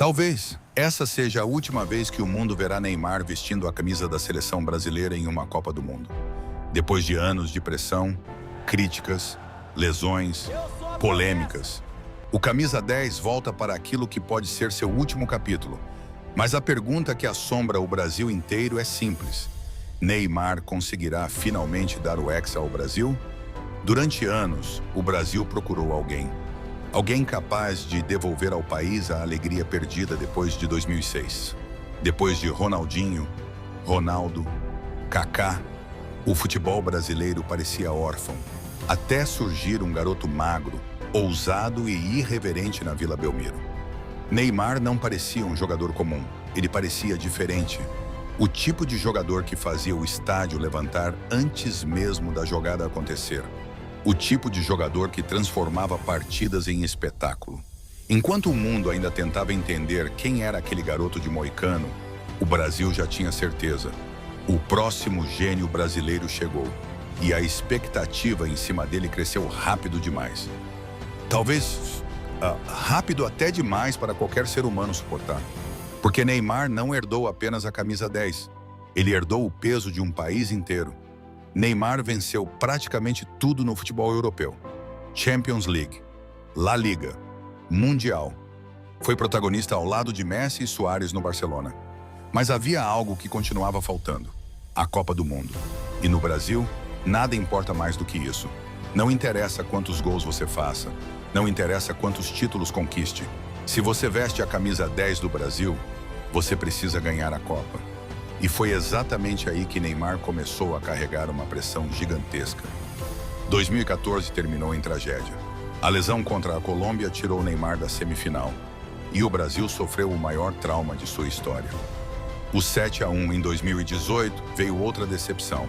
Talvez essa seja a última vez que o mundo verá Neymar vestindo a camisa da seleção brasileira em uma Copa do Mundo. Depois de anos de pressão, críticas, lesões, polêmicas, o camisa 10 volta para aquilo que pode ser seu último capítulo. Mas a pergunta que assombra o Brasil inteiro é simples. Neymar conseguirá finalmente dar o hexa ao Brasil? Durante anos, o Brasil procurou alguém. Alguém capaz de devolver ao país a alegria perdida depois de 2006. Depois de Ronaldinho, Ronaldo, Kaká, o futebol brasileiro parecia órfão, até surgir um garoto magro, ousado e irreverente na Vila Belmiro. Neymar não parecia um jogador comum, ele parecia diferente. O tipo de jogador que fazia o estádio levantar antes mesmo da jogada acontecer. O tipo de jogador que transformava partidas em espetáculo. Enquanto o mundo ainda tentava entender quem era aquele garoto de moicano, o Brasil já tinha certeza. O próximo gênio brasileiro chegou, e a expectativa em cima dele cresceu rápido demais. Talvez rápido até demais para qualquer ser humano suportar. Porque Neymar não herdou apenas a camisa 10, ele herdou o peso de um país inteiro. Neymar venceu praticamente tudo no futebol europeu. Champions League, La Liga, Mundial. Foi protagonista ao lado de Messi e Suárez no Barcelona. Mas havia algo que continuava faltando: a Copa do Mundo. E no Brasil, nada importa mais do que isso. Não interessa quantos gols você faça, não interessa quantos títulos conquiste. Se você veste a camisa 10 do Brasil, você precisa ganhar a Copa. E foi exatamente aí que Neymar começou a carregar uma pressão gigantesca. 2014 terminou em tragédia. A lesão contra a Colômbia tirou Neymar da semifinal. E o Brasil sofreu o maior trauma de sua história. O 7-1 em 2018 veio outra decepção.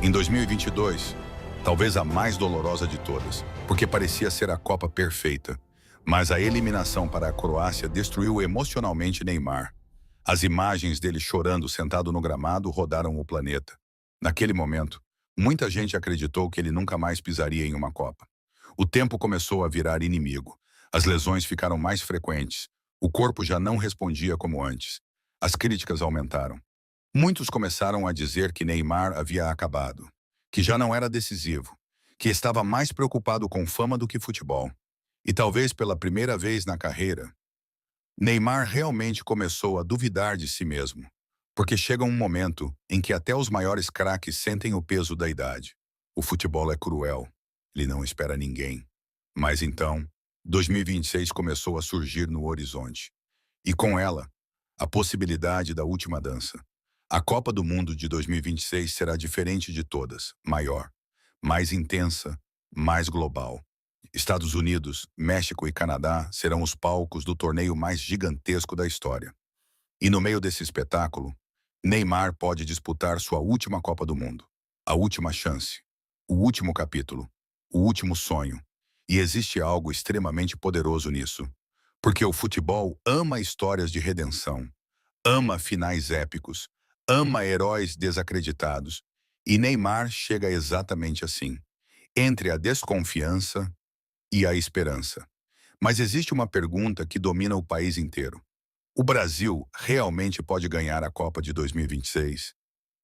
Em 2022, talvez a mais dolorosa de todas, porque parecia ser a Copa perfeita. Mas a eliminação para a Croácia destruiu emocionalmente Neymar. As imagens dele chorando sentado no gramado rodaram o planeta. Naquele momento, muita gente acreditou que ele nunca mais pisaria em uma Copa. O tempo começou a virar inimigo. As lesões ficaram mais frequentes. O corpo já não respondia como antes. As críticas aumentaram. Muitos começaram a dizer que Neymar havia acabado, que já não era decisivo, que estava mais preocupado com fama do que futebol. E talvez pela primeira vez na carreira, Neymar realmente começou a duvidar de si mesmo, porque chega um momento em que até os maiores craques sentem o peso da idade. O futebol é cruel, ele não espera ninguém. Mas então, 2026 começou a surgir no horizonte. E com ela, a possibilidade da última dança. A Copa do Mundo de 2026 será diferente de todas, maior, mais intensa, mais global. Estados Unidos, México e Canadá serão os palcos do torneio mais gigantesco da história. E no meio desse espetáculo, Neymar pode disputar sua última Copa do Mundo, a última chance, o último capítulo, o último sonho. E existe algo extremamente poderoso nisso, porque o futebol ama histórias de redenção, ama finais épicos, ama heróis desacreditados, e Neymar chega exatamente assim, entre a desconfiança e a esperança. Mas existe uma pergunta que domina o país inteiro. O Brasil realmente pode ganhar a Copa de 2026?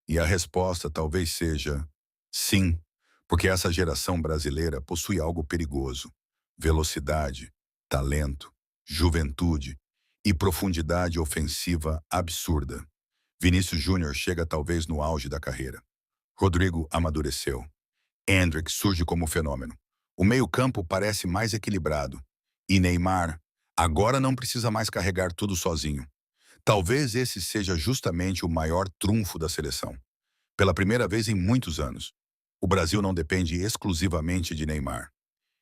E a resposta talvez seja sim, porque essa geração brasileira possui algo perigoso: velocidade, talento, juventude e profundidade ofensiva absurda. Vinícius Júnior chega talvez no auge da carreira. Rodrigo amadureceu. Endrick surge como fenômeno. O meio-campo parece mais equilibrado. E Neymar agora não precisa mais carregar tudo sozinho. Talvez esse seja justamente o maior trunfo da seleção. Pela primeira vez em muitos anos, o Brasil não depende exclusivamente de Neymar.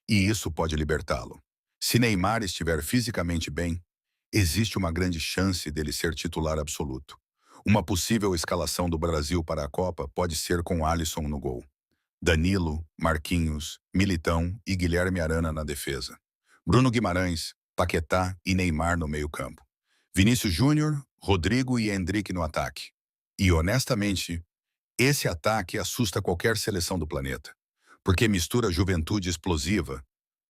E isso pode libertá-lo. Se Neymar estiver fisicamente bem, existe uma grande chance dele ser titular absoluto. Uma possível escalação do Brasil para a Copa pode ser com Alisson no gol, Danilo, Marquinhos, Militão e Guilherme Arana na defesa, Bruno Guimarães, Paquetá e Neymar no meio-campo, Vinícius Júnior, Rodrigo e Endrick no ataque. E, honestamente, esse ataque assusta qualquer seleção do planeta, porque mistura juventude explosiva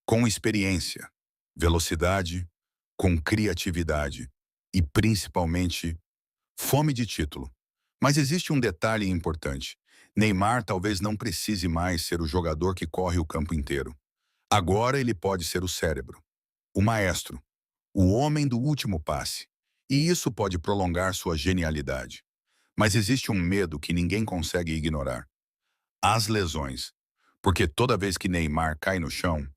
com experiência, velocidade com criatividade e, principalmente, fome de título. Mas existe um detalhe importante. Neymar talvez não precise mais ser o jogador que corre o campo inteiro. Agora ele pode ser o cérebro, o maestro, o homem do último passe. E isso pode prolongar sua genialidade. Mas existe um medo que ninguém consegue ignorar. As lesões. Porque toda vez que Neymar cai no chão,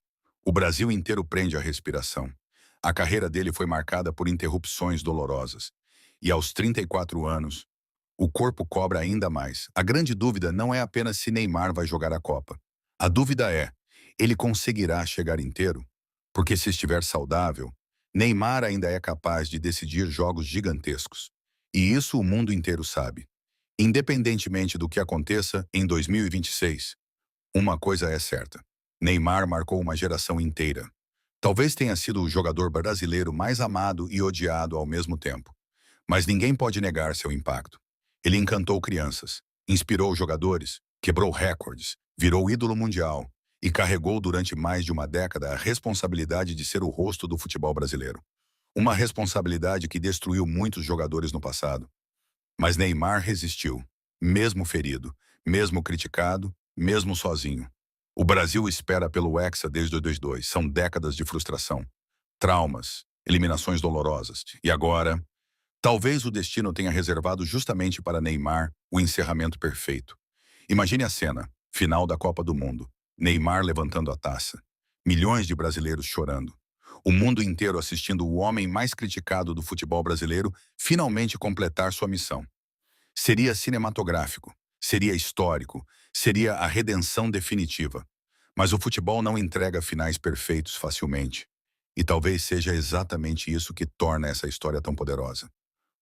o Brasil inteiro prende a respiração. A carreira dele foi marcada por interrupções dolorosas. E aos 34 anos, o corpo cobra ainda mais. A grande dúvida não é apenas se Neymar vai jogar a Copa. A dúvida é, ele conseguirá chegar inteiro? Porque se estiver saudável, Neymar ainda é capaz de decidir jogos gigantescos. E isso o mundo inteiro sabe. Independentemente do que aconteça em 2026, uma coisa é certa. Neymar marcou uma geração inteira. Talvez tenha sido o jogador brasileiro mais amado e odiado ao mesmo tempo. Mas ninguém pode negar seu impacto. Ele encantou crianças, inspirou jogadores, quebrou recordes, virou ídolo mundial e carregou durante mais de uma década a responsabilidade de ser o rosto do futebol brasileiro. Uma responsabilidade que destruiu muitos jogadores no passado. Mas Neymar resistiu, mesmo ferido, mesmo criticado, mesmo sozinho. O Brasil espera pelo Hexa desde 2002. São décadas de frustração, traumas, eliminações dolorosas. E agora, talvez o destino tenha reservado justamente para Neymar o encerramento perfeito. Imagine a cena, final da Copa do Mundo. Neymar levantando a taça. Milhões de brasileiros chorando. O mundo inteiro assistindo o homem mais criticado do futebol brasileiro finalmente completar sua missão. Seria cinematográfico, seria histórico, seria a redenção definitiva. Mas o futebol não entrega finais perfeitos facilmente. E talvez seja exatamente isso que torna essa história tão poderosa.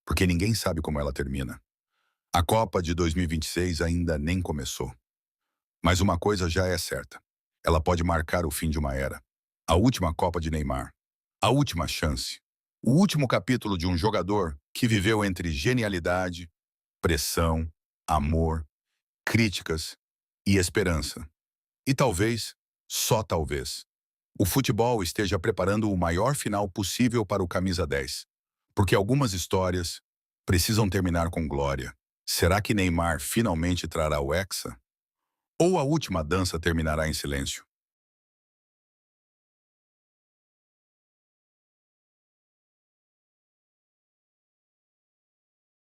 Porque ninguém sabe como ela termina. A Copa de 2026 ainda nem começou. Mas uma coisa já é certa. Ela pode marcar o fim de uma era. A última Copa de Neymar. A última chance. O último capítulo de um jogador que viveu entre genialidade, pressão, amor, críticas e esperança. E talvez, só talvez, o futebol esteja preparando o maior final possível para o camisa 10. Porque algumas histórias precisam terminar com glória. Será que Neymar finalmente trará o Hexa? Ou a última dança terminará em silêncio?